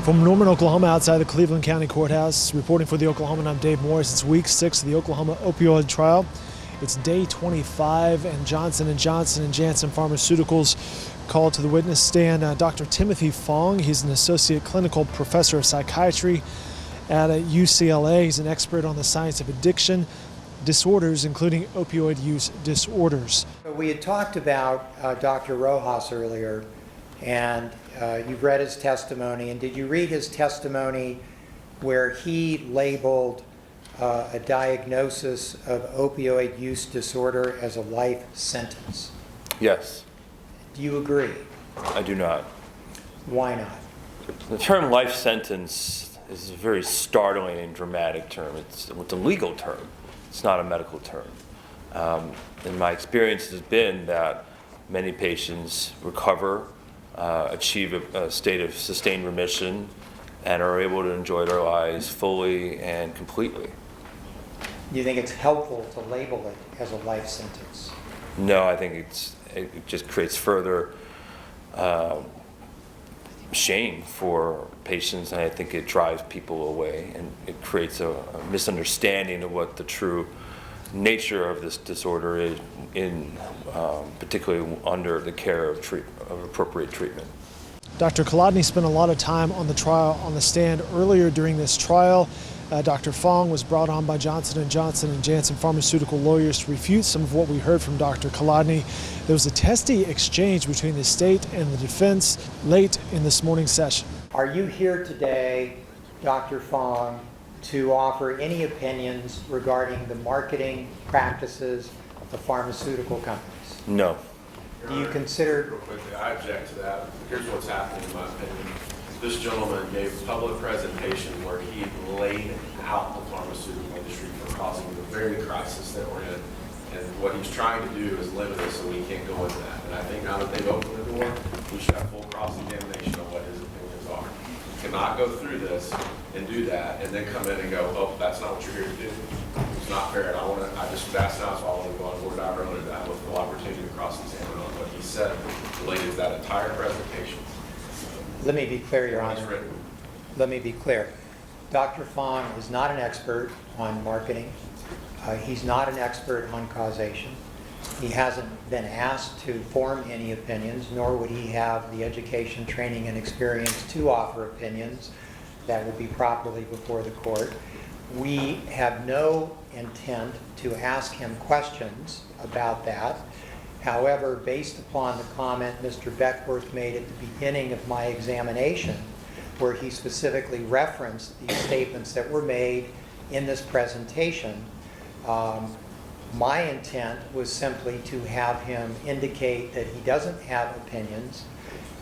From Norman, Oklahoma, outside the Cleveland County Courthouse, reporting for the Oklahoman, I'm Dave Morris. It's week 6 of the Oklahoma opioid trial. It's day 25, and Johnson & Johnson and Janssen Pharmaceuticals called to the witness stand Dr. Timothy Fong. He's an associate clinical professor of psychiatry at UCLA. He's an expert on the science of addiction disorders, including opioid use disorders. We had talked about Dr. Rojas earlier, and you've read his testimony. And did you read his testimony where he labeled a diagnosis of opioid use disorder as a life sentence? Yes. Do you agree? I do not. Why not? The term life sentence is a very startling and dramatic term. It's a legal term. It's not a medical term. And my experience has been that many patients recover, achieve a state of sustained remission, and are able to enjoy their lives fully and completely. Do you think it's helpful to label it as a life sentence? No, I think it just creates further shame for patients, and I think it drives people away, and it creates a misunderstanding of what the true nature of this disorder is, particularly under the care of appropriate treatment. Dr. Kolodny spent a lot of time on the trial on the stand earlier during this trial. Dr. Fong was brought on by Johnson & Johnson and Janssen Pharmaceutical lawyers to refute some of what we heard from Dr. Kolodny. There was a testy exchange between the state and the defense late in this morning's session. Are you here today, Dr. Fong, to offer any opinions regarding the marketing practices of pharmaceutical companies? No. Do you consider... Real quickly, I object to that. Here's what's happening in my opinion. This gentleman gave a public presentation where he laid out the pharmaceutical industry for causing the very crisis that we're in. And what he's trying to do is limit us so we can't go into that. And I think now that they've opened the door, we should have full cross-examination on what his opinions are. You cannot go through this and do that and then come in and go, oh, that's not what you're here to do. It's not fair. And that's not why I want to go on board our owner to have a full opportunity to cross-examine on what he said related to that entire presentation. Let me be clear, Your Honor. Let me be clear. Dr. Fong is not an expert on marketing. He's not an expert on causation. He hasn't been asked to form any opinions, nor would he have the education, training, and experience to offer opinions that would be properly before the court. We have no intent to ask him questions about that. However, based upon the comment Mr. Beckworth made at the beginning of my examination, where he specifically referenced these statements that were made in this presentation, my intent was simply to have him indicate that he doesn't have opinions,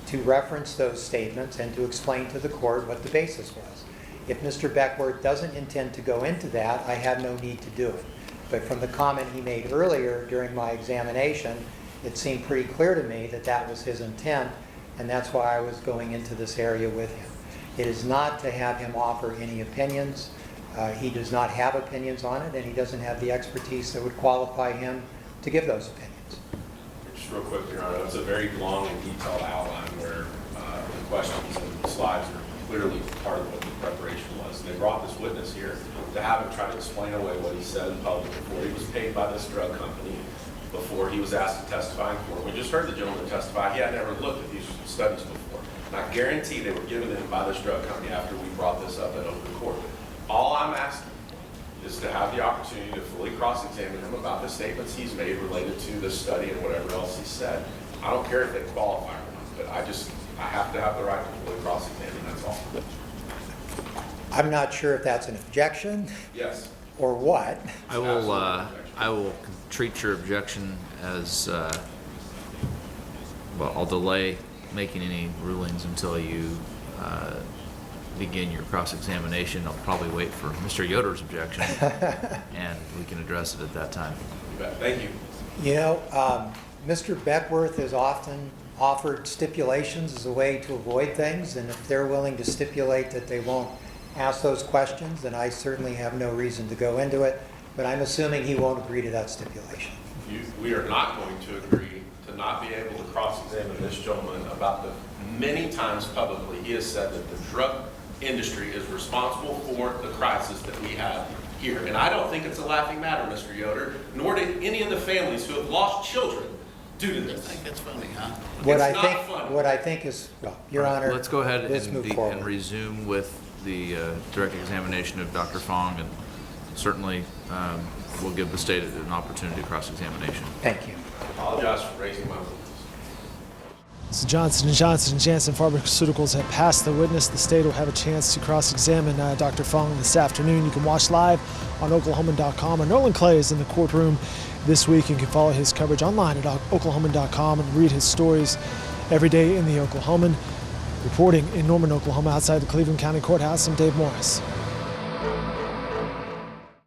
to reference those statements, and to explain to the court what the basis was. If Mr. Beckworth doesn't intend to go into that, I have no need to do it. But from the comment he made earlier during my examination, it seemed pretty clear to me that that was his intent, and that's why I was going into this area with him. It is not to have him offer any opinions. He does not have opinions on it, and he doesn't have the expertise that would qualify him to give those opinions. Just real quick, Your Honor, it's a very long and detailed outline where the questions and the slides are clearly part of what the preparation was. And they brought this witness here to have him try to explain away what he said in public before he was paid by this drug company, before he was asked to testify in court. We just heard the gentleman testify. He had never looked at these studies before. And I guarantee they were given to him by this drug company after we brought this up at open court. All I'm asking is to have the opportunity to fully cross-examine him about the statements he's made related to this study and whatever else he said. I don't care if they qualify or not, but I have to have the right to fully cross-examine, that's all. I'm not sure if that's an objection. Yes. Or what. I will treat your objection as, well, I'll delay making any rulings until you begin your cross-examination. I'll probably wait for Mr. Yoder's objection, and we can address it at that time. You bet. Thank you. You know, Mr. Beckworth has often offered stipulations as a way to avoid things, and if they're willing to stipulate that they won't ask those questions, then I certainly have no reason to go into it, but I'm assuming he won't agree to that stipulation. We are not going to agree to not be able to cross-examine this gentleman about the many times publicly he has said that the drug industry is responsible for the crisis that we have here. And I don't think it's a laughing matter, Mr. Yoder, nor do any of the families who have lost children due to this. I think it's funny, huh? What It's I not think, funny. what I think is, well, Your Honor, Let's go ahead let's move and forward. resume with the direct examination of Dr. Fong, and certainly we'll give the state an opportunity to cross-examination. Thank you. I apologize for raising my voice. So Johnson & Johnson and Janssen Pharmaceuticals have passed the witness. The state will have a chance to cross-examine Dr. Fong this afternoon. You can watch live on Oklahoman.com. And Nolan Clay is in the courtroom this week. You can follow his coverage online at Oklahoman.com and read his stories every day in the Oklahoman. Reporting in Norman, Oklahoma, outside the Cleveland County Courthouse, I'm Dave Morris.